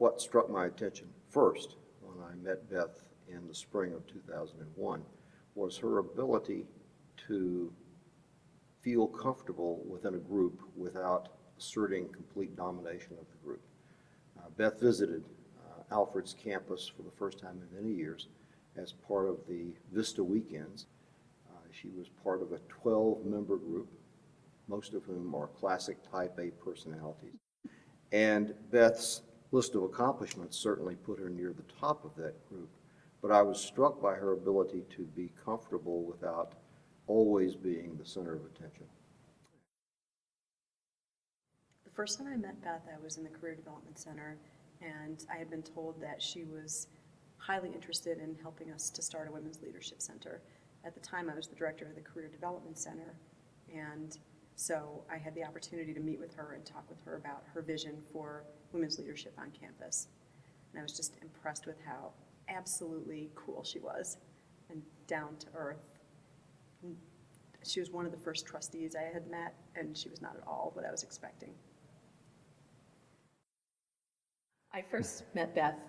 what struck my attention first when I met Beth in the spring of 2001 was her ability to feel comfortable within a group without asserting complete domination of the group. Beth visited Alfred's campus for the first time in many years as part of the Vista Weekends. She was part of a 12-member group, most of whom are classic type A personalities. And Beth's list of accomplishments certainly put her near the top of that group, but I was struck by her ability to be comfortable without always being the center of attention. The first time I met Beth, I was in the Career Development Center, and I had been told that she was highly interested in helping us to start a Women's Leadership Center. At the time, I was the director of the Career Development Center, and so I had the opportunity to meet with her and talk with her about her vision for women's leadership on campus. And I was just impressed with how absolutely cool she was and down to earth. And she was one of the first trustees I had met, and she was not at all what I was expecting. I first met Beth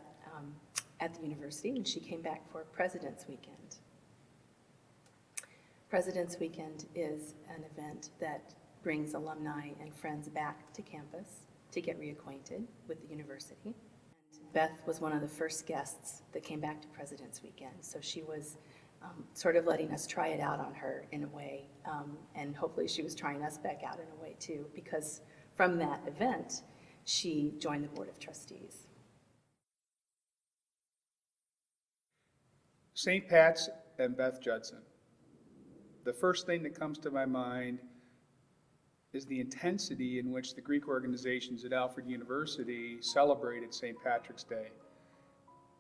at the university when she came back for President's Weekend. President's Weekend is an event that brings alumni and friends back to campus to get reacquainted with the university. And Beth was one of the first guests that came back to President's Weekend, so she was sort of letting us try it out on her in a way, and hopefully she was trying us back out in a way too, because from that event, she joined the Board of Trustees. St. Pat's and Beth Judson. The first thing that comes to my mind is the intensity in which the Greek organizations at Alfred University celebrated St. Patrick's Day,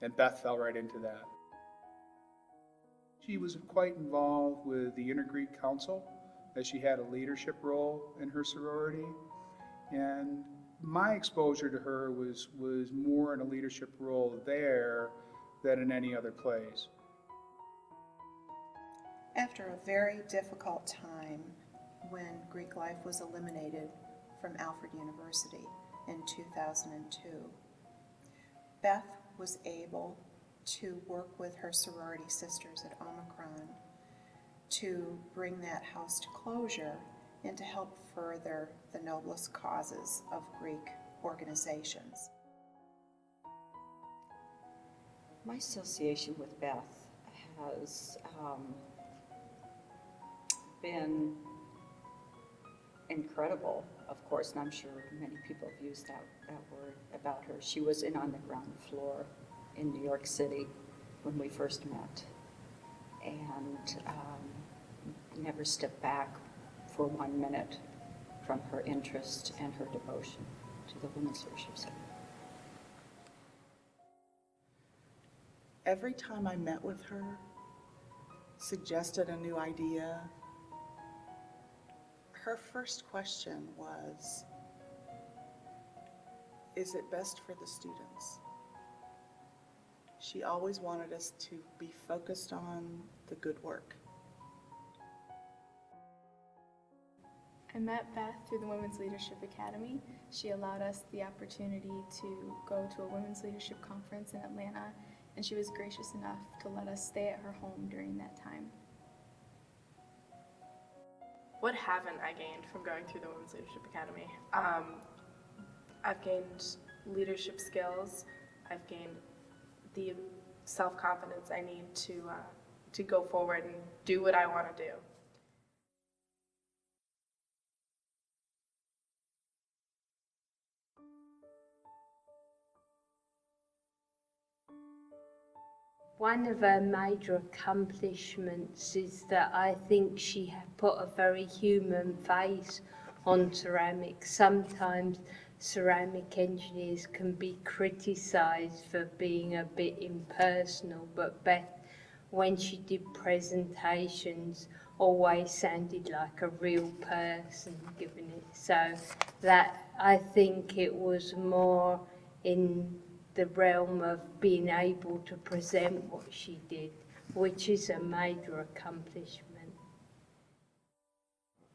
and Beth fell right into that. She was quite involved with the Inter-Greek Council, as she had a leadership role in her sorority, and my exposure to her was more in a leadership role there than in any other place. After a very difficult time when Greek life was eliminated from Alfred University in 2002, Beth was able to work with her sorority sisters at Omicron to bring that house to closure and to help further the noblest causes of Greek organizations. My association with Beth has been incredible, of course, and I'm sure many people have used that word about her. She was in on the ground floor in New York City when we first met, and never stepped back for 1 minute from her interest and her devotion to the Women's Leadership Center. Every time I met with her, suggested a new idea, her first question was, is it best for the students? She always wanted us to be focused on the good work. I met Beth through the Women's Leadership Academy. She allowed us the opportunity to go to a women's leadership conference in Atlanta, and she was gracious enough to let us stay at her home during that time. What haven't I gained from going through the Women's Leadership Academy? I've gained leadership skills. I've gained the self-confidence I need to go forward and do what I want to do. One of her major accomplishments is that I think she put a very human face on ceramics. Sometimes ceramic engineers can be criticised for being a bit impersonal, but Beth, when she did presentations, always sounded like a real person giving it. So that, I think it was more in the realm of being able to present what she did, which is a major accomplishment.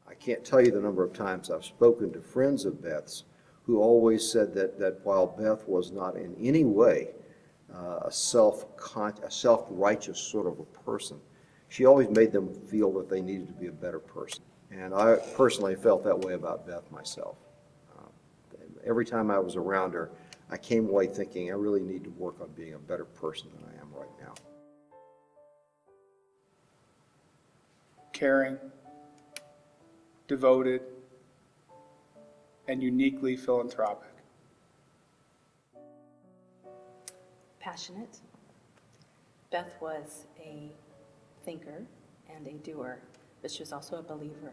I can't tell you the number of times I've spoken to friends of Beth's who always said that while Beth was not in any way a self-righteous sort of a person, she always made them feel that they needed to be a better person. And I personally felt that way about Beth myself. Every time I was around her, I came away thinking I really need to work on being a better person than I am right now. Caring, devoted, and uniquely philanthropic. Passionate. Beth was a thinker and a doer, but she was also a believer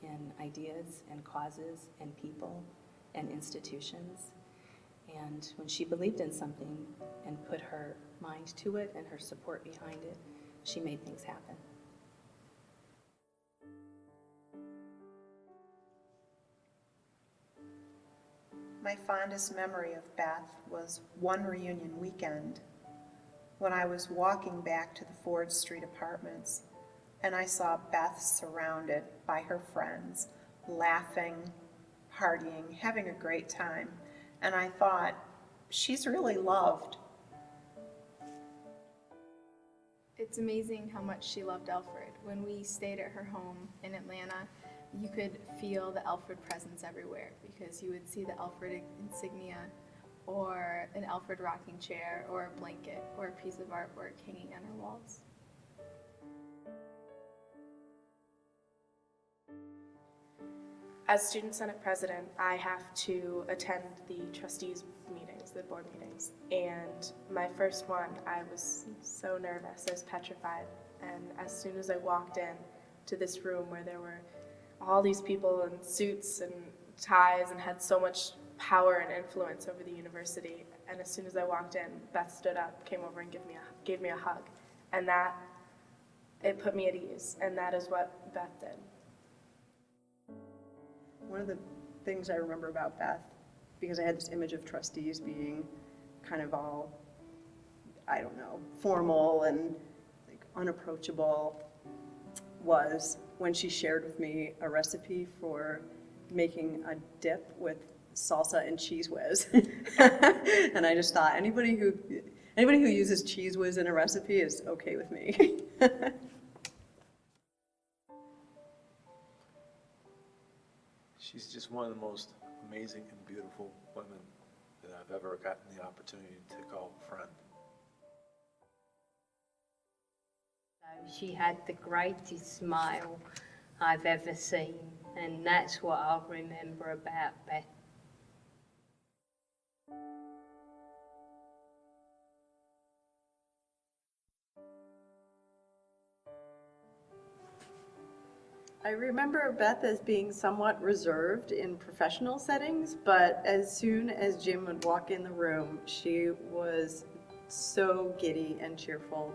in ideas and causes and people and institutions. And when she believed in something and put her mind to it and her support behind it, she made things happen. My fondest memory of Beth was one reunion weekend when I was walking back to the Ford Street apartments and I saw Beth surrounded by her friends, laughing, partying, having a great time. And I thought, she's really loved. It's amazing how much she loved Alfred. When we stayed at her home in Atlanta, you could feel the Alfred presence everywhere because you would see the Alfred insignia or an Alfred rocking chair or a blanket or a piece of artwork hanging on her walls. As Student Senate President, I have to attend the trustees meetings, the board meetings. And my first one, I was so nervous, I was petrified. And as soon as I walked in to this room where there were all these people in suits and ties and had so much power and influence over the university, and as soon as I walked in, Beth stood up, came over and gave me a hug. And that, it put me at ease, and that is what Beth did. One of the things I remember about Beth, because I had this image of trustees being kind of all, I don't know, formal and like unapproachable, was when she shared with me a recipe for making a dip with salsa and cheese whiz. And I just thought anybody who uses cheese whiz in a recipe is okay with me. She's just one of the most amazing and beautiful women that I've ever gotten the opportunity to call friend. She had the greatest smile I've ever seen, and that's what I'll remember about Beth. I remember Beth as being somewhat reserved in professional settings, but as soon as Jim would walk in the room, she was so giddy and cheerful.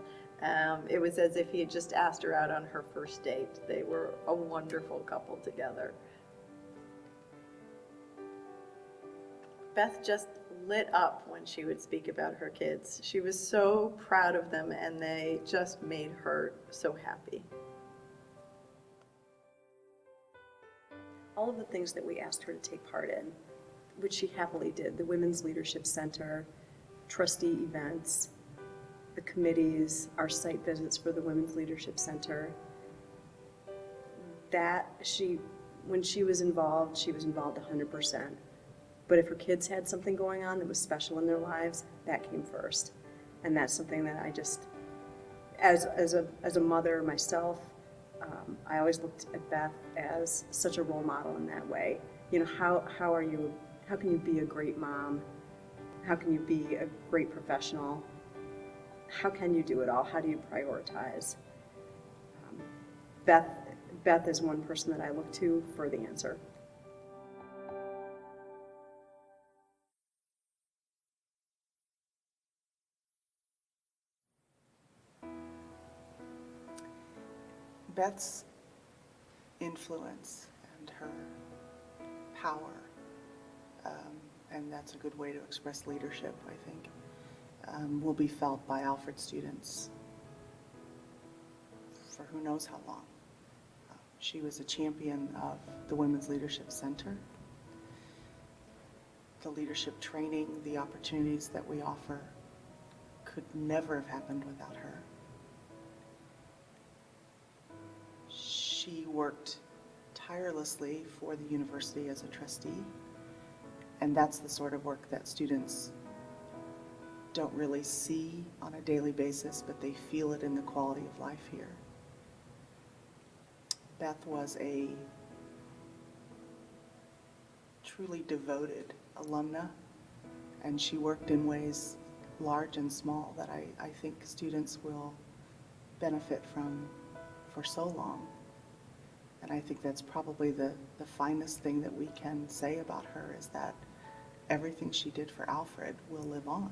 It was as if he had just asked her out on her first date. They were a wonderful couple together. Beth just lit up when she would speak about her kids. She was so proud of them, and they just made her so happy. All of the things that we asked her to take part in, which she happily did, the Women's Leadership Center, trustee events, the committees, our site visits for the Women's Leadership Center, when she was involved 100%. But if her kids had something going on that was special in their lives, that came first. And that's something that I just, as a mother myself, I always looked at Beth as such a role model in that way. You know, how can you be a great mom? How can you be a great professional? How can you do it all? How do you prioritize? Beth is one person that I look to for the answer. Beth's influence and her power, and that's a good way to express leadership, I think, will be felt by Alfred students for who knows how long. She was a champion of the Women's Leadership Center. the leadership training, the opportunities that we offer could never have happened without her. She worked tirelessly for the university as a trustee, and that's the sort of work that students don't really see on a daily basis, but they feel it in the quality of life here. Beth was a truly devoted alumna, and she worked in ways large and small that I think students will benefit from for so long. And I think that's probably the finest thing that we can say about her, is that everything she did for Alfred will live on.